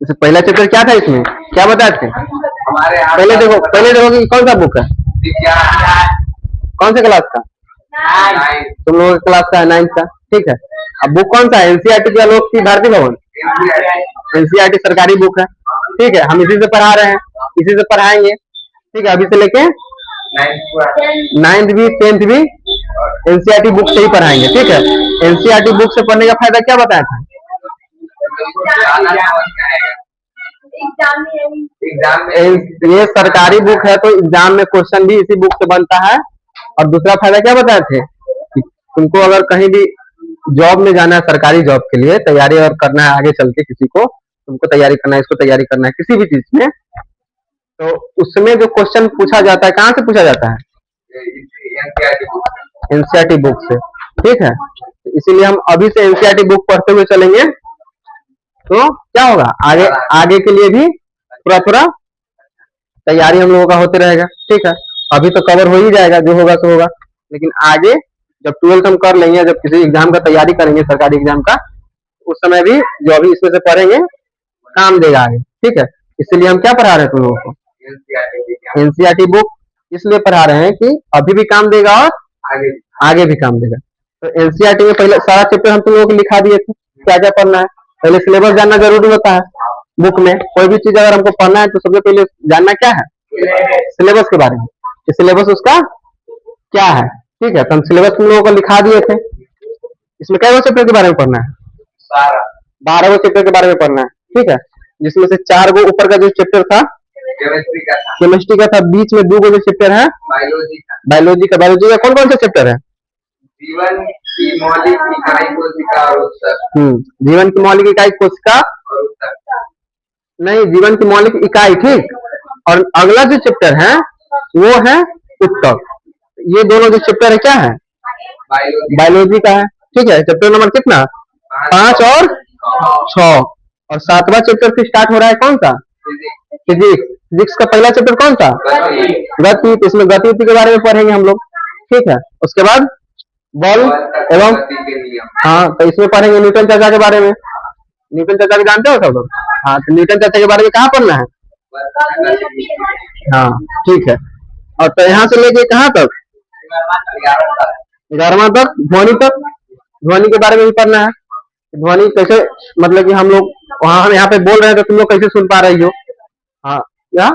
जैसे पहला चैप्टर क्या था, इसमें क्या बताए थे? पहले देखो कि कौन सा बुक है, कौन से क्लास का? तुम लोगों के क्लास का है, 9th का। ठीक है, अब बुक कौन सा है? एनसीईआरटी के आलोक की भारती भवन, एनसीईआरटी सरकारी बुक है। ठीक है, हम इसी से पढ़ा रहे हैं, इसी से पढ़ाएंगे। ठीक है, अभी से लेके 9th भी 10th भी एनसीईआरटी बुक से ही पढ़ाएंगे। ठीक है, एनसीईआरटी बुक से पढ़ने का फायदा क्या बताया था? ये सरकारी बुक है तो एग्जाम में क्वेश्चन भी इसी बुक से बनता है। और दूसरा फायदा क्या बताए थे कि तुमको अगर कहीं भी जॉब में जाना है, सरकारी जॉब के लिए तैयारी और करना है, आगे चल के किसी को तुमको तैयारी करना है, इसको तैयारी करना है किसी भी चीज में, तो उसमें जो क्वेश्चन पूछा जाता है कहाँ से पूछा जाता है? एनसीईआरटी बुक से। ठीक है, इसीलिए हम अभी से एनसीईआरटी बुक पढ़ते हुए चलेंगे तो क्या होगा, आगे के लिए भी थोड़ा तैयारी हम लोगों का होते रहेगा। ठीक है, अभी तो कवर हो ही जाएगा, जो होगा सो होगा, लेकिन आगे जब 12th हम कर लेंगे, जब किसी एग्जाम का तैयारी करेंगे सरकारी एग्जाम का, उस समय भी जो अभी इसमें से पढ़ेंगे काम देगा आगे। ठीक है, इसलिए हम क्या पढ़ा रहे हैं तुम लोगों को? एनसीईआरटी बुक इसलिए पढ़ा रहे हैं कि अभी भी काम देगा और आगे भी काम देगा। तो एनसीईआरटी में पहले सारा चैप्टर हम तुम लोगों को लिखा दिए थे, क्या क्या पढ़ना है। पहले सिलेबस जानना जरूरी होता है। बुक में कोई भी चीज अगर हमको पढ़ना है तो सबसे पहले जानना क्या है? सिलेबस के बारे में, सिलेबस उसका क्या है। ठीक है, तो हम सिलेबस तुम लोगों को लिखा दिए थे। इसमें कै चैप्टर के बारे में पढ़ना है? 12 चैप्टर के बारे में पढ़ना है। ठीक है, जिसमें से 4 गो ऊपर का जो चैप्टर था केमिस्ट्री का था, बीच में 2 गो जो चैप्टर है बायोलॉजी का कौन कौन सा चैप्टर है? जीवन की मौलिक इकाई कोशिका और उत्तर। जीवन की मौलिक इकाई कोशिका और उत्तर नहीं, जीवन की मौलिक इकाई। ठीक, और अगला जो चैप्टर है वो है उत्तर। ये दोनों जो चैप्टर है क्या है? बायोलॉजी का है। ठीक है, चैप्टर नंबर कितना? 5 और 6। और 7वां चैप्टर फिर स्टार्ट हो रहा है कौन सा? फिजिक्स। फिजिक्स का पहला चैप्टर कौन सा? गति। तो इसमें गति के बारे में पढ़ेंगे हम लोग। ठीक है, उसके बाद बल एवं तो इसमें पढ़ेंगे न्यूटन चाचा के बारे में। न्यूटन चाचा को जानते हो सब लोग? तो न्यूटन चाचा के बारे में कहाँ पढ़ना है? ठीक है, और तो यहाँ से लेके कहाँ तक? 11वां तक, ध्वनि तक। ध्वनि के बारे में भी पढ़ना है। ध्वनि कैसे, मतलब कि हम लोग वहाँ हम यहाँ पे बोल रहे हैं तो तुम लोग कैसे सुन पा रही हो? क्या?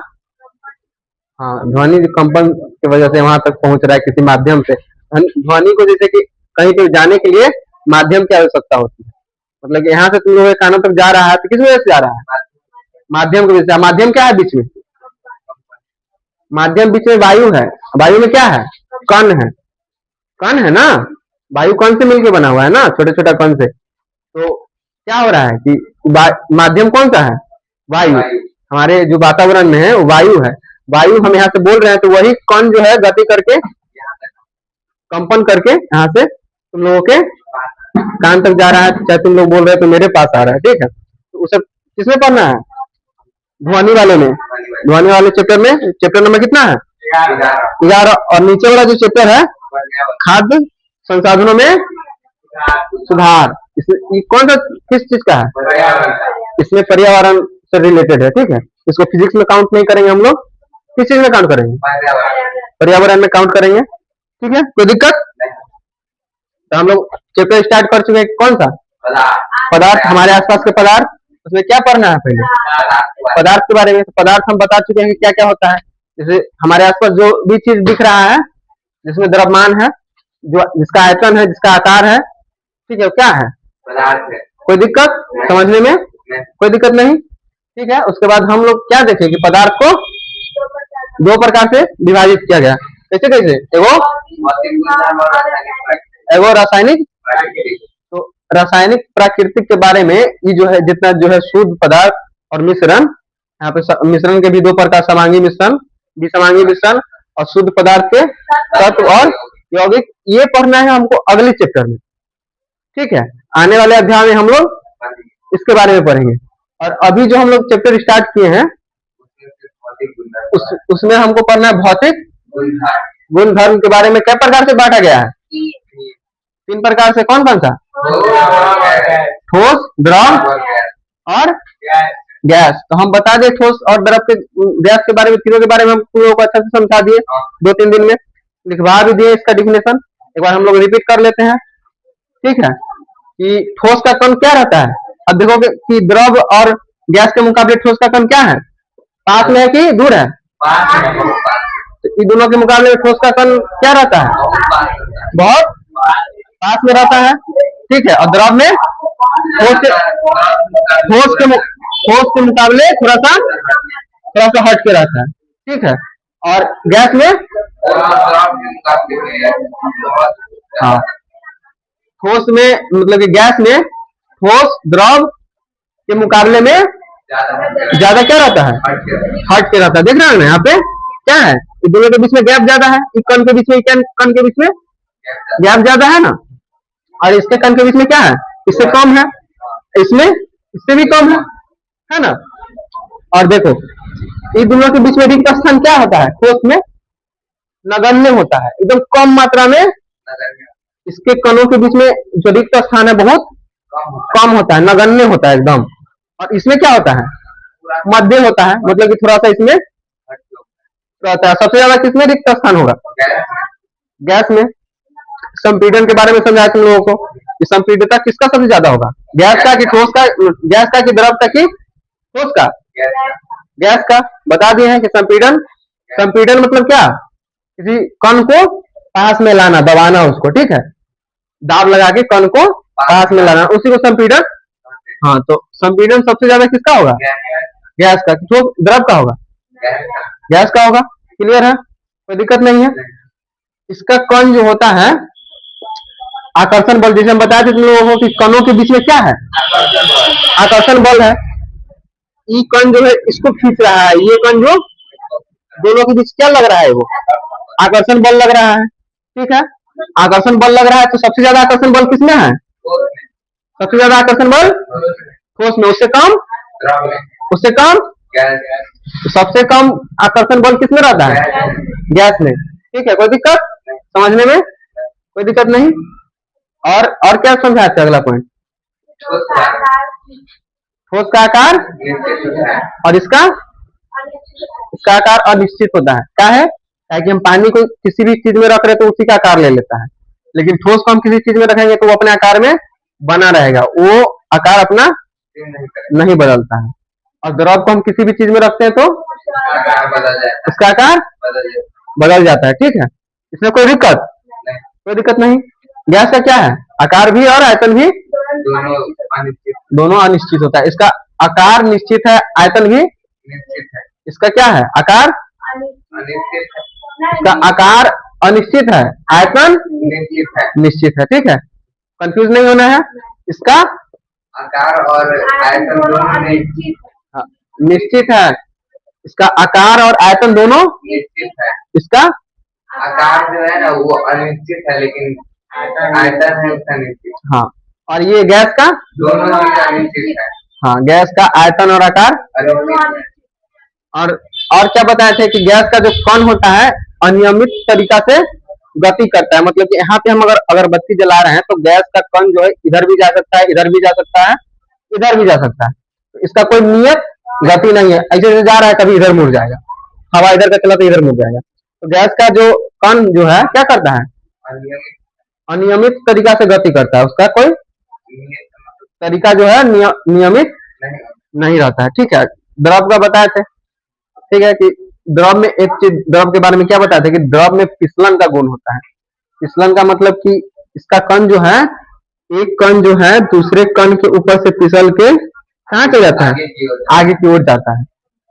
ध्वनि कंपन की वजह से वहां तक पहुंच रहा है किसी माध्यम से। ध्वनि को जैसे कि कहीं पे जाने के लिए माध्यम की आवश्यकता होती है। मतलब कि यहाँ से तुम लोगों के कानों तक जा रहा है तो किस वजह से जा रहा है? माध्यम की वजह से। माध्यम क्या है बीच में? माध्यम बीच में वायु है। वायु में क्या है? कण है। कण है ना, वायु कण से मिलकर बना हुआ है ना, छोटे छोटा कण से। तो क्या हो रहा है कि माध्यम कौन सा है? वायु। हमारे जो वातावरण में है वो वायु है। वायु हम यहाँ से बोल रहे हैं तो वही कण जो है गति करके कंपन करके यहाँ से तुम लोगों के कान तक जा रहा है, चाहे तुम लोग बोल रहे हो तो मेरे पास आ रहा है। ठीक है, तो उसे किसमें पढ़ना है? ध्वनि वाले में। ध्वनि वाले चैप्टर में चैप्टर नंबर कितना है? 11। और नीचे वाला जो चैप्टर है खाद्य संसाधनों में सुधार, इसमें कौन सा किस चीज का है? इसमें पर्यावरण से रिलेटेड है। ठीक है, इसको फिजिक्स में काउंट नहीं करेंगे हम लोग, किस चीज में काउंट करेंगे? पर्यावरण में काउंट करेंगे। ठीक है, कोई दिक्कत? तो हम लोग चैप्टर स्टार्ट कर चुके हैं। कौन सा? पदार्थ। हमारे आसपास के पदार्थ, उसमें क्या पढ़ना है? पहले पदार्थ के बारे में। पदार्थ हम बता चुके हैं कि क्या क्या होता है। जैसे हमारे आसपास जो भी चीज दिख रहा है जिसमें द्रव्यमान है, जो जिसका आयतन है, जिसका आकार है, ठीक है, क्या है? पदार्थ है। कोई दिक्कत समझने में? कोई दिक्कत नहीं। ठीक है, उसके बाद हम लोग क्या देखें कि पदार्थ को 2 प्रकार से विभाजित किया गया। कैसे कैसे? एगो रासायनिक। तो रासायनिक प्राकृतिक के बारे में ये जो है जितना जो है शुद्ध पदार्थ और मिश्रण, यहाँ पे मिश्रण के भी 2 प्रकार, समांगी मिश्रण, विसमांगी मिश्रण, और शुद्ध पदार्थ के तत्व और यौगिक। ये पढ़ना है हमको अगले चैप्टर में। ठीक है, आने वाले अध्याय में हम लोग इसके बारे में पढ़ेंगे। और अभी जो हम लोग चैप्टर स्टार्ट किए हैं उसमें हमको पढ़ना है भौतिक गुणधर्म के बारे में। क्या प्रकार से बांटा गया है? 3 प्रकार से। कौन कौन सा? ठोस, द्रव और गैस। तो हम बता दें ठोस और द्रव के गैस के बारे में, तीनों के बारे में हम तुम लोगों को अच्छे से समझा दिए, 2-3 दिन में लिखवा भी दिए इसका डिफिनेशन। एक बार हम लोग रिपीट कर लेते हैं, ठीक है, कि ठोस का कण क्या रहता है। अब देखोगे कि द्रव और गैस के मुकाबले ठोस का कण क्या है, पास में है कि दूर है। तो इन दोनों के मुकाबले में ठोस का कण क्या रहता है, बहुत पास में रहता है, ठीक है। और द्रव में ठोस के मुकाबले थोड़ा सा हट के रहता है, ठीक है। और गैस में, हाँ, ठोस में मतलब कि गैस में ठोस द्रव के मुकाबले में ज्यादा क्या रहता है, हट के रहता है। देख रहे हैं ना यहाँ पे क्या है, इन दोनों के बीच में गैप ज्यादा है, इस कण के बीच में, कण के बीच में गैप ज्यादा है ना, और इसके कण के बीच में क्या है, इससे कम है, इसमें इससे भी कम है ना। और देखो इन दोनों के बीच में रिक्त स्थान क्या होता है, ठोस में नगण्य होता है, एकदम कम मात्रा में इसके कणों के बीच में जो रिक्त स्थान है बहुत कम होता है, नगण्य होता है एकदम। और इसमें क्या होता है, मध्य होता है, मतलब कि थोड़ा सा इसमें रहता है। सबसे ज्यादा किसमें रिक्त स्थान होगा, गैस में। संपीड़न के बारे में समझाया तुम लोगों को कि संपीड़ितता किसका सबसे ज्यादा होगा, गैस का कि ठोस का, गैस का कि द्रव का कि ठोस का, गैस का। बता दिए हैं कि संपीड़न मतलब क्या, किसी कण को पास में लाना, दबाना उसको, ठीक है, दाब लगा के कण को पास में लाना, उसी को संपीड़न। हाँ, तो संपीड़न सबसे ज्यादा किसका होगा, गैस का। ठोस द्रव का होगा, गैस का होगा। क्लियर है, कोई दिक्कत नहीं है। इसका कण जो होता है, आकर्षण बल, जैसे हम बताए थे तुम लोगों को कि कणों के बीच में क्या है, आकर्षण बल है। ये कण जो है इसको खींच रहा है, ये कण जो दोनों के बीच क्या लग रहा है, वो आकर्षण बल लग रहा है, ठीक है। आकर्षण बल लग रहा है, तो सबसे ज्यादा आकर्षण बल किसमें है, सबसे ज्यादा आकर्षण बल ठोस में, उससे कम तो सबसे कम आकर्षण बल किसमें रहता है, गैस में, ठीक है। कोई दिक्कत समझने में, कोई दिक्कत नहीं। और क्या समझाते अगला पॉइंट, ठोस का आकार और इसका आकार अनिश्चित होता है। क्या है, कि हम पानी को किसी भी चीज में रख रहे तो उसी का आकार ले लेता है, लेकिन ठोस को हम किसी चीज में रखेंगे तो वो अपने आकार में बना रहेगा, वो आकार अपना नहीं बदलता है। और द्रव को हम किसी भी चीज में रखते हैं तो उसका आकार बदल जाता है, ठीक है। इसमें कोई दिक्कत नहीं। गैस का क्या है, आकार भी और आयतन भी दोनों अनिश्चित होता है। इसका आकार निश्चित है, आयतन भी निश्चित है। इसका क्या है, आकार इसका आकार अनिश्चित है, आयतन निश्चित है, ठीक है। कंफ्यूज नहीं होना है। इसका आकार और आयतन दोनों निश्चित है, इसका आकार और आयतन दोनों निश्चित है। इसका आकार जो है ना वो अनिश्चित है, लेकिन आयतन है उसका निश्चित। हाँ, और ये गैस का दोनों अनिश्चित है। हाँ, गैस का आयतन और आकार अनिश्चित है। और क्या बताए थे कि गैस का जो कण होता है अनियमित तरीका से गति करता है, मतलब कि यहाँ पे हम अगर बत्ती जला रहे हैं तो गैस का कण जो है इधर भी जा सकता है, इधर भी जा सकता है, इधर भी जा सकता है। तो इसका कोई नियत गति नहीं है, ऐसे से जा रहा है कभी इधर मुड़ जाएगा, हवा इधर का चला तो इधर मुड़ जाएगा। तो गैस का जो कण जो है क्या करता है, अनियमित तरीका से गति करता है, उसका कोई तरीका जो है नियमित नहीं रहता है, ठीक है। द्रव का बताए थे, ठीक है, कि द्रव में एक चीज, द्रव के बारे में क्या बताया था कि द्रव में फिसलन का गुण होता है। फिसलन का मतलब कि इसका कण जो है, एक कण जो है दूसरे कण के ऊपर से फिसल के कहाँ चला जाता है, आगे की ओर जाता है,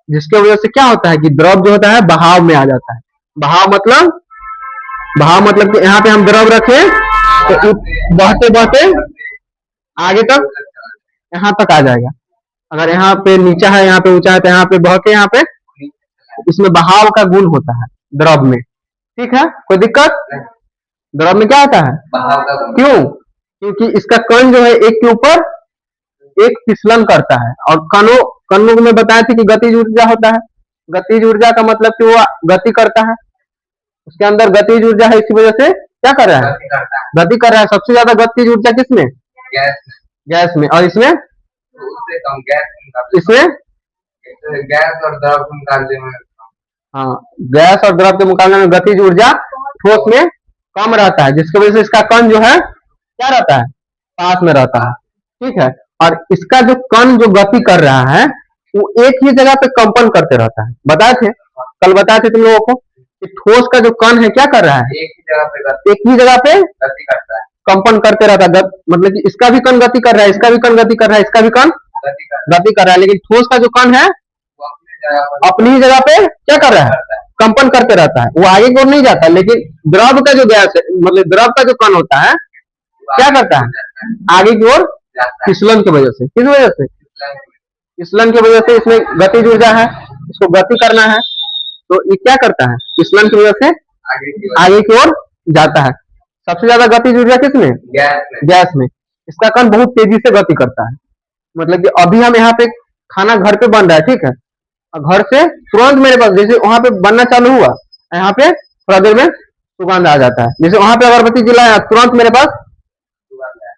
जिसके वजह से क्या होता है कि द्रव जो होता है बहाव में आ जाता है। बहाव मतलब कि यहाँ पे हम द्रव रखे तो बहते बहते आगे तक यहाँ तक आ जाएगा। अगर यहाँ पे नीचा है, यहाँ पे ऊंचा है, तो यहाँ पे बह के यहाँ पे, इसमें बहाव का गुण होता है द्रव में, ठीक है। कोई दिक्कत, द्रव में क्या होता है, क्योंकि इसका कण जो है एक के ऊपर एक फिसलन करता है। और कणों में बताए थे कि गतिज ऊर्जा होता है। गतिज ऊर्जा का मतलब कि वो गति करता है, उसके अंदर गतिज ऊर्जा है, इसी वजह से क्या कर रहा है, गति कर रहा है। सबसे ज्यादा गतिज ऊर्जा किसमें, गैस में। और इसमें गैस और द्रव के मुकाबले में। हाँ, गैस और द्रव के मुकाबले में गतिज ऊर्जा ठोस में कम रहता है, जिसकी वजह से इसका कण जो है क्या रहता है, पास में रहता है। ठीक है, और इसका जो कण जो गति कर रहा है वो एक ही जगह पे कंपन करते रहता है। बताए थे, कल बताए थे तुम लोगों को कि ठोस का जो कण है क्या कर रहा है, एक ही जगह पे गति करता है, कंपन करते रहता है। मतलब कि इसका भी कण गति कर रहा है, इसका भी कण गति कर रहा है, इसका भी कण गति कर रहा है, लेकिन ठोस का जो कण है अपनी ही जगह पे क्या कर रहा है, कंपन करते रहता है, वो आगे की ओर नहीं जाता। लेकिन द्रव का जो गैस है, मतलब द्रव का जो कण होता है क्या करता है, आगे की ओर फिसलन की वजह से। किस वजह से, फिसलन की वजह से इसमें गतिज ऊर्जा है, इसको गति करना है, तो ये क्या करता है, फिसलन की वजह से आगे की ओर जाता है। सबसे ज्यादा गतिज ऊर्जा किसमें, गैस में। इसका कण बहुत तेजी से गति करता है। मतलब कि अभी हम यहाँ पे खाना घर पे बन रहा है, ठीक है, और घर से तुरंत मेरे पास जैसे वहां पे बनना चालू हुआ, यहाँ पे थोड़ा देर में सुगंध आ जाता है। जैसे वहां पे अगरबत्ती जलाया, तुरंत मेरे पास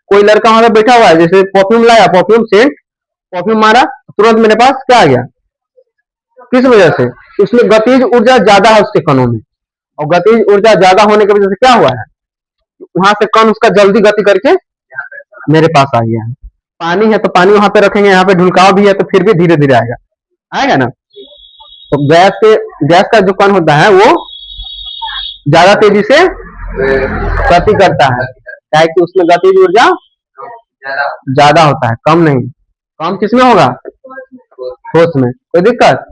कोई लड़का वहां पे बैठा हुआ है, जैसे परफ्यूम लाया, परफ्यूम सेंट, परफ्यूम मारा, तुरंत मेरे पास क्या आ गया। किस वजह से, उसमें गतिज ऊर्जा ज्यादा है उसके कणों में, और गतिज ऊर्जा ज्यादा होने की वजह से क्या हुआ है, वहां से कण उसका जल्दी गति करके मेरे पास आ गया है। पानी है तो पानी वहां पे रखेंगे, यहाँ पे ढुलकाव भी है तो फिर भी धीरे धीरे आएगा, आएगा ना। तो गैस का जो कण होता है वो ज्यादा तेजी से गति करता है, क्या कि उसमें गतिज ऊर्जा ज्यादा होता है, कम नहीं। कम किसमें होगा, ठोस में। कोई दिक्कत,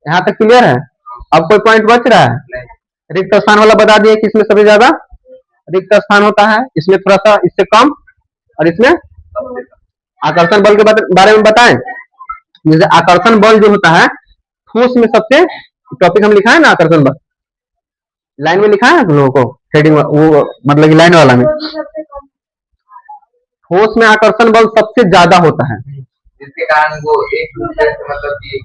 यहाँ तक क्लियर है। अब कोई पॉइंट बच रहा है, रिक्त स्थान वाला बता दिए कि इसमें सबसे ज्यादा रिक्त स्थान होता है, इसमें थोड़ा सा इससे कम, और इसमें आकर्षण बल के बारे में बताएं। जैसे आकर्षण बल जो होता है ठोस में सबसे, टॉपिक हम लिखा है ना आकर्षण बल, लाइन में लिखा है तुम लोगों को, हेडिंग वो मतलब कि लाइन वाला में, ठोस में आकर्षण बल सबसे ज्यादा होता है, जिसके कारण वो एक दूसरे से मतलब कि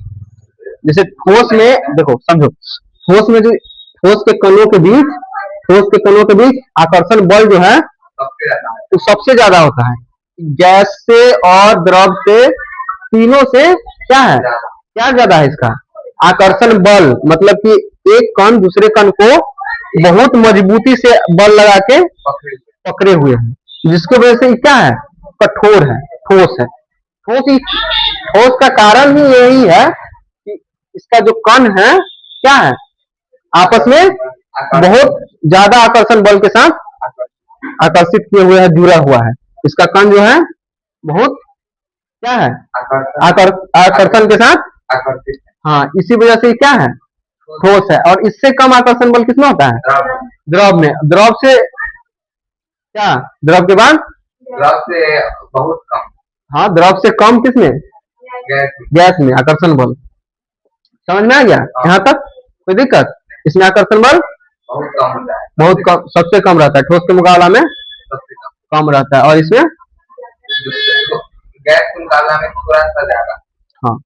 जैसे ठोस में देखो समझो, ठोस में जो ठोस के कणों के बीच आकर्षण बल जो है तो सबसे ज्यादा होता है। गैस से और द्रव से, तीनों से क्या है, क्या ज्यादा है इसका आकर्षण बल। मतलब कि एक कण दूसरे कण को बहुत मजबूती से बल लगा के पकड़े हुए हैं, जिसकी वजह से क्या है, कठोर है, ठोस है। ठोस का कारण ही यही है कि इसका जो कण है क्या है, आपस में बहुत ज्यादा आकर्षण बल के साथ आकर्षित किए हुए है, जुड़ा हुआ है। इसका कण जो है बहुत क्या है, आकर्षण के साथ आकर्षित, हाँ, इसी वजह से क्या है, ठोस है। और इससे कम आकर्षण बल किसमें होता है, द्रव में। द्रव से क्या, द्रव के बाद द्रव से बहुत कम, हाँ, द्रव से कम किसमें, गैस में आकर्षण बल। समझ में आ गया यहाँ तक, कोई दिक्कत। इसमें आकर्षण बल बहुत कम होता है, बहुत कम, सबसे कम रहता है, ठोस के मुकाबला में सबसे कम रहता है। और इसमें गैस के मुकाबला में थोड़ा सा ज्यादा, हाँ,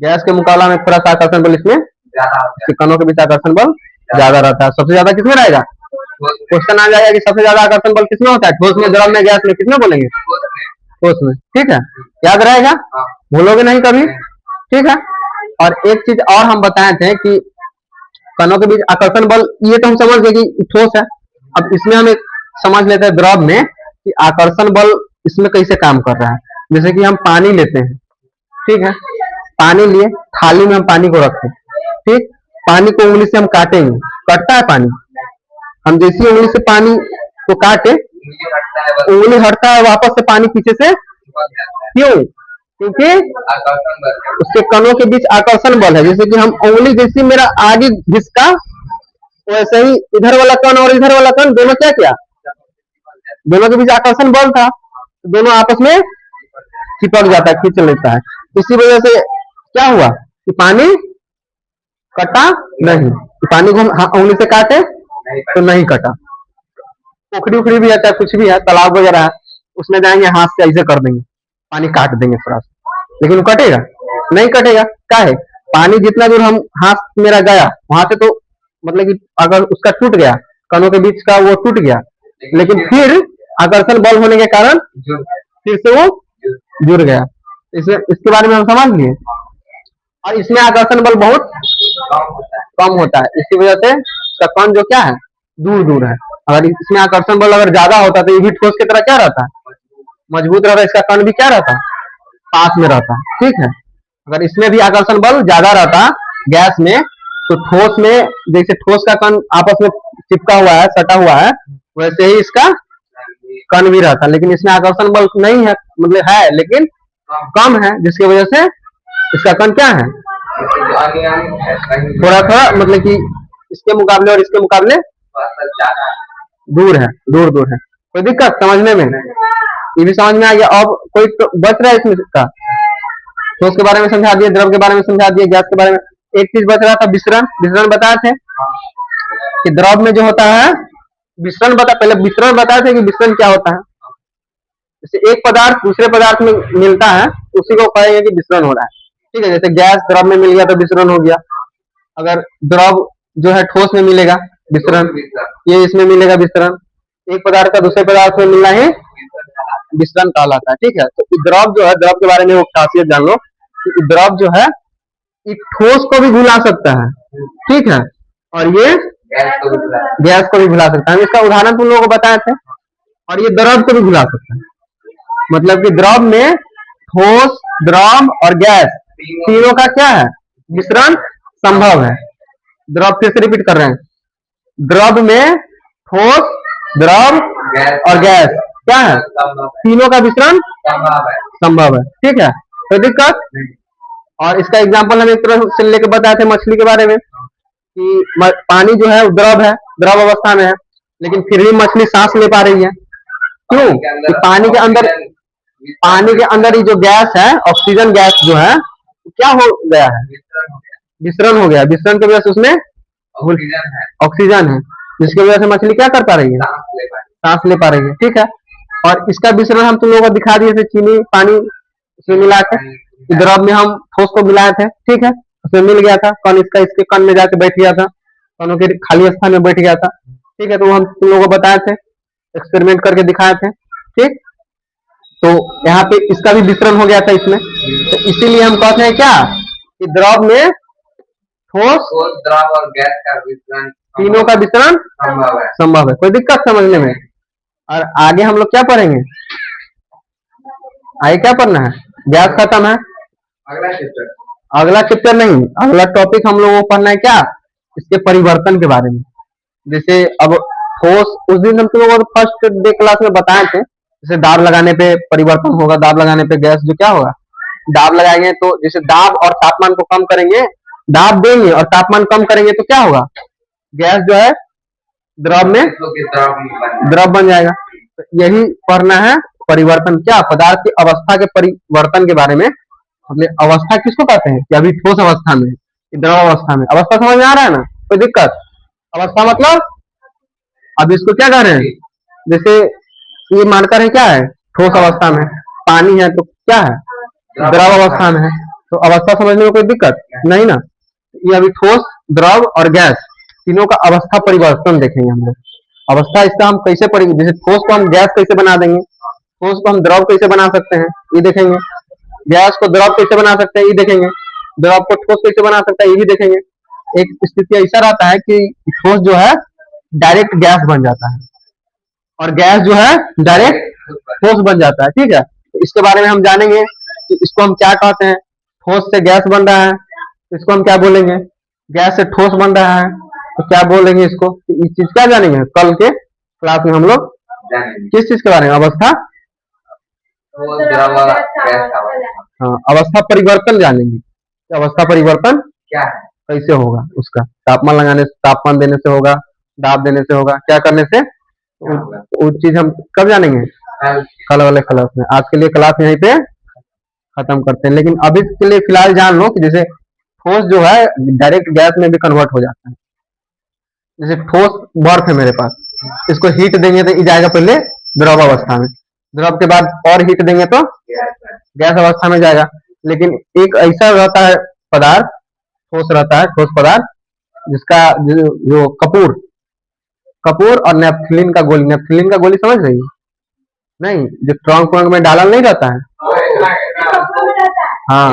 गैस के मुकाबला में थोड़ा सा आकर्षण बल इसमें ज्यादा, कणों के बीच आकर्षण बल ज्यादा रहता है। सबसे ज्यादा किसमें रहेगा, क्वेश्चन आ जाएगा कि सबसे ज्यादा आकर्षण बल किसमें होता है, ठोस में, द्रव में, गैस में, किसमें बोलेंगे, ठोस में। ठीक है, याद रहेगा, भूलोगे नहीं कभी। ठीक है, और एक चीज और हम बताए थे कि कणों के बीच आकर्षण बल, ये तो हम समझ गए कि ठोस है। अब इसमें हम एक समझ लेते हैं द्रव में कि आकर्षण बल इसमें कैसे काम कर रहा है। जैसे कि हम पानी लेते हैं, ठीक है, पानी लिए, थाली में हम पानी को रखते हैं, ठीक, पानी को उंगली से हम काटेंगे, कटता है पानी, हम जैसी उंगली से पानी को काटे, उंगली हटता है, वापस से पानी पीछे से, क्यों, क्योंकि उसके कणों के बीच आकर्षण बल है। जैसे कि हम उंगली जैसी मेरा आगे घिसका, वैसे ही इधर वाला कण और इधर वाला कण दोनों क्या किया, दोनों के बीच आकर्षण बल था, दोनों आपस में चिपक जाता है, खींच लेता है। इसी वजह से क्या हुआ कि पानी कटा नहीं, पानी को हम उंगली से काटे तो नहीं कटा। पोखरी उखरी भी है, चाहे कुछ भी है, तालाब वगैरह है, उसमें जाएंगे हाथ से ऐसे कर देंगे, पानी काट देंगे थोड़ा सा, लेकिन वो कटेगा नहीं, कटेगा क्या है, पानी जितना दूर हम हाथ मेरा गया वहां से, तो मतलब कि अगर उसका टूट गया, कणों के बीच का वो टूट गया, लेकिन फिर आकर्षण बल होने के कारण फिर से वो जुड़ गया। इसके बारे में हम समझ लिए। और इसमें आकर्षण बल बहुत कम होता है। कम होता है, इसकी वजह से इसका कण जो क्या है, दूर दूर है। अगर इसमें आकर्षण बल अगर ज्यादा होता तो ये भी ठोस की तरह क्या रहता है, मजबूत रहता है, इसका कण भी क्या रहता है, पास में रहता है। ठीक है, अगर इसमें भी आकर्षण बल ज्यादा रहता गैस में, तो ठोस में जैसे ठोस का कण आपस में चिपका हुआ है, सटा हुआ है, वैसे ही इसका कण भी रहता है। लेकिन इसमें आकर्षण बल नहीं है, मतलब है लेकिन कम है, जिसकी वजह से इसका कण क्या है, अनियमित है, कहीं थोड़ा थोड़ा, मतलब कि इसके मुकाबले और इसके मुकाबले ज्यादा है। दूर है, दूर दूर है। कोई दिक्कत समझने में, ये भी समझ में आ गया। अब कोई तो बच रहा है इसमें का, ठोस के बारे में समझा दिए, द्रव के बारे में समझा दिए, गैस के बारे में। एक चीज बच रहा था, विसरण। विसरण बताए थे कि द्रव में जो होता है विसरण, पहले विसरण बताए थे कि विसरण क्या होता है। जैसे एक पदार्थ दूसरे पदार्थ में मिलता है, उसी को कहेंगे कि विसरण हो रहा है। ठीक है, जैसे गैस द्रव में मिल गया तो विसरण हो गया। अगर द्रव जो है ठोस में मिलेगा, विसरण। ये इसमें मिलेगा, विसरण। एक पदार्थ का दूसरे पदार्थ में मिलना ही विसरण कहलाता है। ठीक है, तो द्रव जो है, द्रव के बारे में वो खासियत जान लो कि द्रव जो है ये ठोस को भी भुला सकता है। ठीक है, और ये गैस को भी भुला सकता है। हम इसका उदाहरण तुम लोगों को बताए थे। और ये द्रव को भी भुला सकता है, मतलब कि द्रव में ठोस, द्रव और गैस तीनों का क्या है, मिश्रण संभव है। द्रव फिर से रिपीट कर रहे हैं, द्रव में ठोस, द्रव और गैस क्या है, तीनों का मिश्रण संभव है। ठीक है, कोई दिक्कत। और इसका एग्जांपल हम एक तरह से लेके बताए थे मछली के बारे में कि पानी जो है द्रव है, द्रव अवस्था में है, लेकिन फिर भी मछली सांस ले पा रही है। क्यों? कि पानी के अंदर ही जो गैस है, ऑक्सीजन गैस जो है, क्या हो गया है, विसरण हो गया। विसरण की वजह से उसमें ऑक्सीजन है, जिसकी वजह से मछली क्या कर पा रही है, सांस ले पा रही है। ठीक है, और इसका विसरण हम तुम लोगों को दिखा दिए थे, चीनी पानी उसमें मिला के। द्रव में हम ठोस को मिलाए थे। ठीक है, उसमें मिल गया था, कण इसका इसके कण में जाके बैठ गया था, कणों के खाली स्थान में बैठ गया था। ठीक है, तो हम तुम लोगों को बताए थे, एक्सपेरिमेंट करके दिखाए थे। ठीक, तो यहाँ पे इसका भी विसरण हो गया था इसमें, तो इसीलिए हम कहते हैं क्या कि द्रव में ठोस, द्रव और गैस का विसरण तीनों का विसरण संभव है। कोई दिक्कत समझने में। और आगे हम लोग क्या पढ़ेंगे, आगे क्या पढ़ना है, गैस खत्म है, अगला चैप्टर नहीं, अगला टॉपिक हम लोगों को पढ़ना है क्या, इसके परिवर्तन के बारे में। जैसे अब ठोस, उस दिन हम तुम लोगों को फर्स्ट डे क्लास में बताए थे, जैसे दाब लगाने पे परिवर्तन होगा, दाब लगाने पे गैस जो क्या होगा, दाब लगाएंगे तो जैसे दाब और तापमान को कम करेंगे, दाब देंगे और तापमान कम करेंगे तो क्या होगा, गैस जो है द्रव में द्रव बन जाएगा। तो यही पढ़ना है, परिवर्तन क्या, पदार्थ की अवस्था के परिवर्तन के बारे में। मतलब अवस्था किसको कहते हैं, कि अभी ठोस अवस्था में, द्रव अवस्था में। अवस्था समझ में आ रहा है ना, कोई दिक्कत। अवस्था मतलब अब इसको क्या कह रहे हैं, जैसे ये मानकर है क्या है, ठोस अवस्था में, पानी है तो क्या है, द्रव अवस्था में है। तो अवस्था समझने में कोई दिक्कत नहीं ना। ये अभी ठोस, द्रव और गैस तीनों का अवस्था परिवर्तन देखेंगे हम लोग। अवस्था इसका हम कैसे पढ़ेंगे, जैसे ठोस को हम गैस कैसे बना देंगे, ठोस को हम द्रव कैसे बना सकते हैं ये देखेंगे, गैस को द्रव कैसे बना सकते हैं ये देखेंगे, द्रव को ठोस कैसे बना सकते हैं ये भी देखेंगे। एक स्थिति ऐसा रहता है कि ठोस जो है डायरेक्ट गैस बन जाता है और गैस जो है डायरेक्ट ठोस बन जाता है। ठीक है, तो इसके बारे में हम जानेंगे कि इसको हम क्या कहते हैं, ठोस से गैस बन रहा है तो इसको हम क्या बोलेंगे, गैस से ठोस बन रहा है तो क्या बोलेंगे इसको। तो इस चीज क्या जानेंगे कल के क्लास में हम लोग, किस चीज के बारे में, अवस्था, हाँ अवस्था परिवर्तन जानेंगे। अवस्था परिवर्तन क्या है, कैसे होगा, उसका तापमान लगाने से, तापमान देने से होगा, दाब देने से होगा, क्या करने से, वो चीज हम कब जानेंगे, कल वाले क्लास में। आज के लिए क्लास यहीं पे खत्म करते हैं, लेकिन अभी के लिए फिलहाल जान लो कि जैसे ठोस जो है डायरेक्ट गैस में भी कन्वर्ट हो जाता है। जैसे ठोस बर्फ है मेरे पास, इसको हीट देंगे तो ये जाएगा पहले द्रव अवस्था में, द्रव के बाद और हीट देंगे तो गैस अवस्था में जाएगा। लेकिन एक ऐसा रहता है पदार्थ, ठोस रहता है, ठोस पदार्थ जिसका जो कपूर और नेफ्थलीन का गोली समझ रही है नहीं, जो ट्रंक में डाला नहीं रहता है, हाँ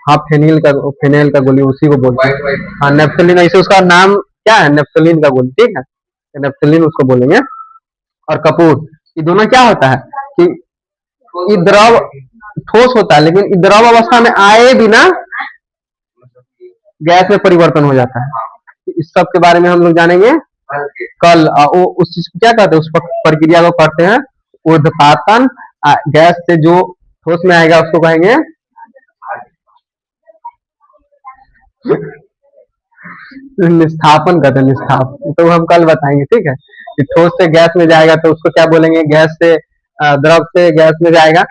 हाँ, फेनिल का गोली उसी को बोलते हैं। व्हाइट व्हाइट हाँ, नेप्थलीन, ऐसे उसका नाम क्या है, नेप्थलीन का गोली, ठीक है, तो नेप्थलीन उसको बोलेंगे। और कपूर, ये दोनों क्या होता है कि ये द्रव ठोस होता है, लेकिन ये द्रव अवस्था में आए बिना मतलब कि गैस में परिवर्तन हो जाता है। तो इस सब के बारे में हम लोग जानेंगे हल्के कल। वो उस चीज को क्या कहते हैं, उस प्रक्रिया को करते हैं ऊर्ध्वपातन। गैस से जो ठोस में आएगा उसको कहेंगे निस्थापन, कहते हैं निस्थाप। तो हम कल बताएंगे, ठीक है, कि ठोस से गैस में जाएगा तो उसको क्या बोलेंगे, गैस से द्रव से गैस में जाएगा,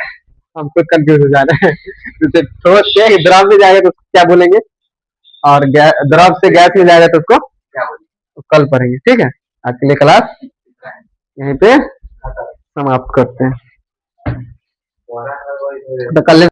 हम खुद कंफ्यूज हो जा रहे हैं। जैसे ठोस से द्रव में जाएगा तो उसको क्या बोलेंगे, और द्रव से गैस में जाएगा तो उसको क्या बोलते तो कल पढ़ेंगे, ठीक है। आज के लिए क्लास हैं? यहीं पे समाप्त करते हैं। बोरा है वो इधर तो कल